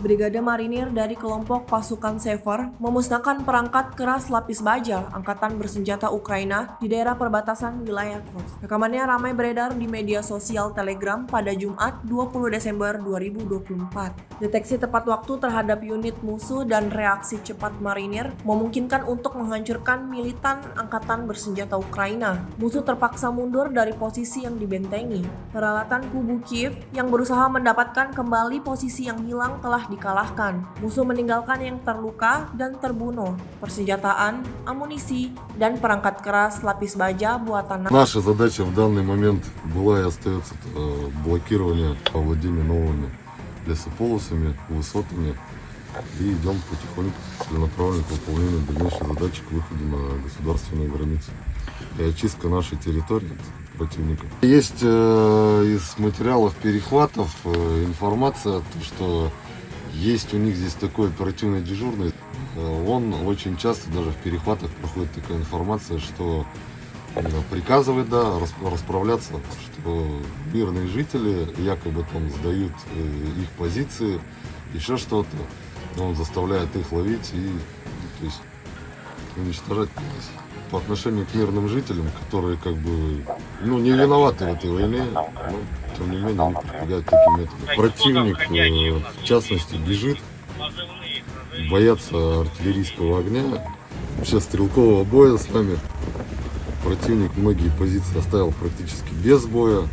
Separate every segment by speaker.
Speaker 1: Brigade Marinir dari kelompok pasukan Sever memusnahkan perangkat keras lapis baja angkatan bersenjata Ukraina di daerah perbatasan wilayah Kursk. Rekamannya ramai beredar di media sosial Telegram pada Jumat 20 Desember 2024. Deteksi tepat waktu terhadap unit musuh dan reaksi cepat Marinir memungkinkan untuk menghancurkan militan angkatan bersenjata Ukraina. Musuh terpaksa mundur dari posisi yang dibentengi. Peralatan kubu Kiev yang berusaha mendapatkan kembali posisi yang hilang telah dikalahkan. Musuh meninggalkan yang terluka dan terbunuh, persenjataan, amunisi, dan perangkat keras lapis baja buatan
Speaker 2: Наша задача в данный момент была и остается блокирование овладения новыми лесополосами, высотами. И идем потихоньку целенаправленно к выполнению дальнейшей задачи к выходу на государственные границы. И очистка нашей территории от противника. Есть из материалов перехватов информация, что есть у них здесь такой оперативный дежурный. Он очень часто даже в перехватах проходит такая информация, что приказывает расправляться, что мирные жители якобы там сдают их позиции, еще что-то. Он заставляет их ловить и то есть, уничтожать по отношению к мирным жителям, которые как бы не виноваты в этой войне, но тем не менее они прибегают к таким методам. Противник в частности бежит, боятся артиллерийского огня, вообще стрелкового боя с нами. Противник многие позиции оставил практически без боя.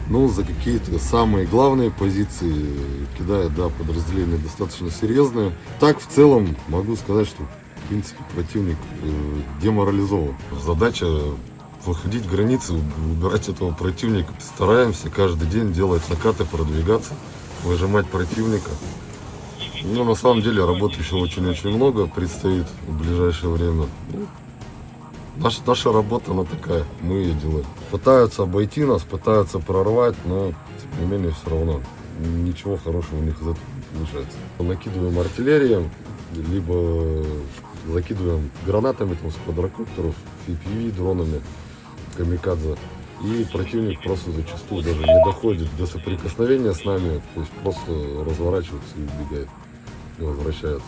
Speaker 2: Но за какие-то самые главные позиции кидает подразделения достаточно серьезные. Так в целом могу сказать, что в принципе противник деморализован. Задача выходить в границы, убирать этого противника. Стараемся каждый день делать накаты, продвигаться, выжимать противника. Но на самом деле работы еще очень-очень много предстоит в ближайшее время. Наша работа, она такая, мы ее делаем. Пытаются обойти нас, пытаются прорвать, но тем не менее все равно ничего хорошего у них из этого не получается. Накидываем артиллерией, либо закидываем гранатами там, с квадрокоптеров, FPV, дронами, камикадзе. И противник просто зачастую даже не доходит до соприкосновения с нами, то есть просто разворачивается и убегает, и возвращается.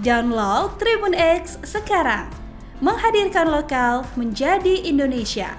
Speaker 3: Download Tribun X sekarang, menghadirkan lokal menjadi Indonesia.